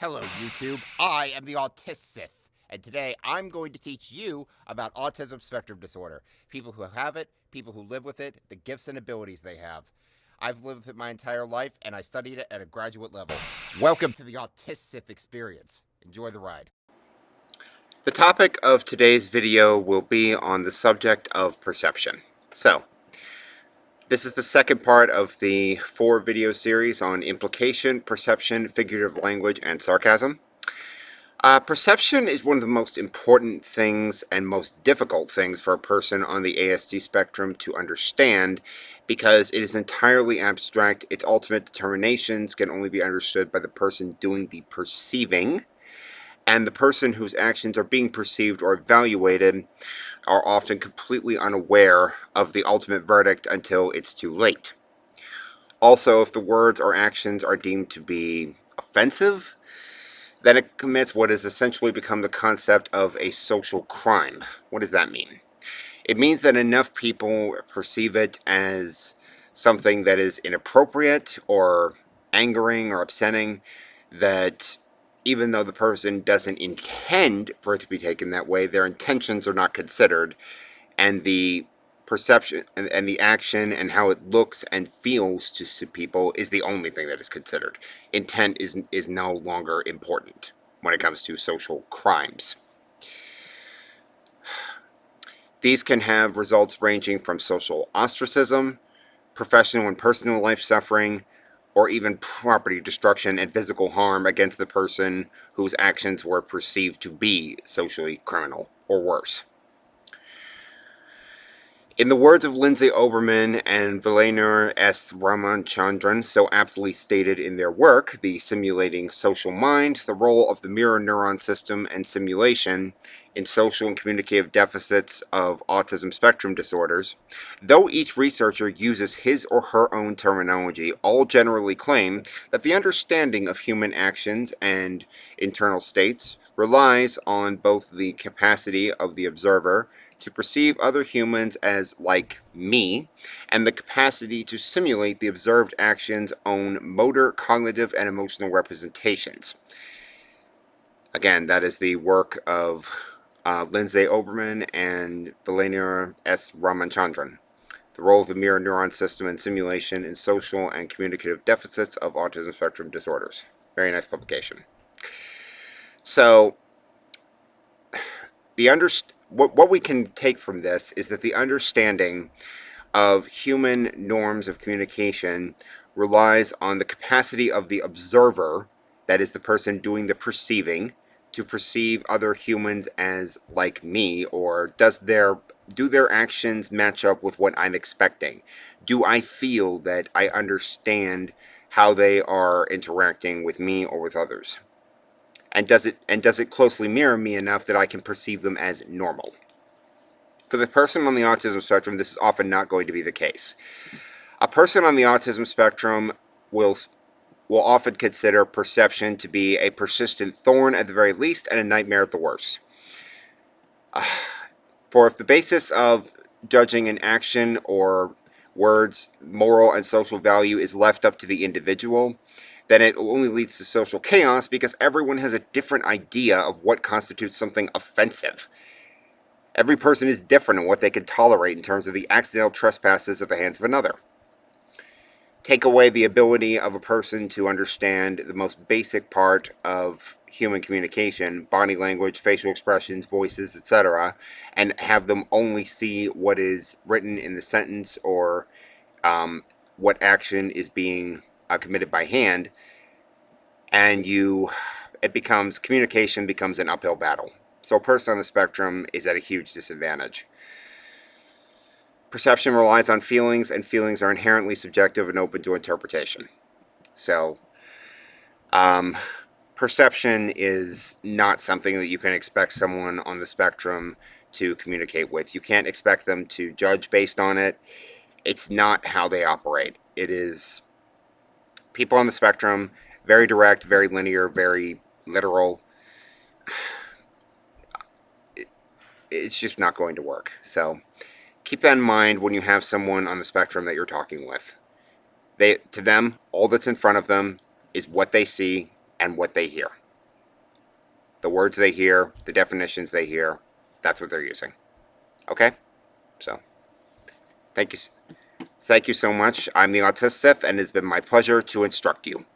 Hello, YouTube. I am the TheAutistSith, and today I'm going to teach you about autism spectrum disorder. People who have it, people who live with it, the gifts and abilities they have. I've lived with it my entire life, and I studied it at a graduate level. Welcome to the TheAutistSith Experience. Enjoy the ride. The topic of today's video will be on the subject of perception. So, this is the second part of the 4-video series on implication, perception, figurative language, and sarcasm. Perception is one of the most important things and most difficult things for a person on the ASD spectrum to understand because it is entirely abstract. Its ultimate determinations can only be understood by the person doing the perceiving, and the person whose actions are being perceived or evaluated are often completely unaware of the ultimate verdict until it's too late. Also, if the words or actions are deemed to be offensive, then it commits what has essentially become the concept of a social crime. What does that mean? It means that enough people perceive it as something that is inappropriate or angering or upsetting that even though the person doesn't intend for it to be taken that way, their intentions are not considered, and the perception and the action and how it looks and feels to people is the only thing that is considered. Intent is no longer important when it comes to social crimes. These can have results ranging from social ostracism, professional and personal life suffering, or even property destruction and physical harm against the person whose actions were perceived to be socially criminal or worse. In the words of Lindsay Oberman and Vilaynur S. Ramachandran, so aptly stated in their work, The Simulating Social Mind, the role of the mirror neuron system and simulation in social and communicative deficits of autism spectrum disorders, though each researcher uses his or her own terminology, all generally claim that the understanding of human actions and internal states relies on both the capacity of the observer to perceive other humans as like me, and the capacity to simulate the observed action's own motor, cognitive, and emotional representations. Again, that is the work of Lindsay Oberman and Vilaynur S. Ramachandran. The role of the mirror neuron system and simulation in social and communicative deficits of autism spectrum disorders. Very nice publication. So, what we can take from this is that the understanding of human norms of communication relies on the capacity of the observer, that is the person doing the perceiving, to perceive other humans as like me, or do their actions match up with what I'm expecting? Do I feel that I understand how they are interacting with me or with others? And does it closely mirror me enough that I can perceive them as normal? For the person on the autism spectrum, this is often not going to be the case. A person on the autism spectrum will often consider perception to be a persistent thorn at the very least and a nightmare at the worst. For if the basis of judging an action or words, moral and social value is left up to the individual, then it only leads to social chaos because everyone has a different idea of what constitutes something offensive. Every person is different in what they can tolerate in terms of the accidental trespasses at the hands of another. Take away the ability of a person to understand the most basic part of human communication, body language, facial expressions, voices, etc., and have them only see what is written in the sentence or what action is being committed by hand, and communication becomes an uphill battle. So a person on the spectrum is at a huge disadvantage. Perception relies on feelings, and feelings are inherently subjective and open to interpretation. So, perception is not something that you can expect someone on the spectrum to communicate with. You can't expect them to judge based on it. It's not how they operate. It is people on the spectrum, very direct, very linear, very literal. It's just not going to work. So, keep that in mind when you have someone on the spectrum that you're talking with. To them, all that's in front of them is what they see and what they hear. the words they hear, the definitions they hear, that's what they're using. Okay? So, thank you. Thank you so much. I'm the AutisTSith, and it's been my pleasure to instruct you.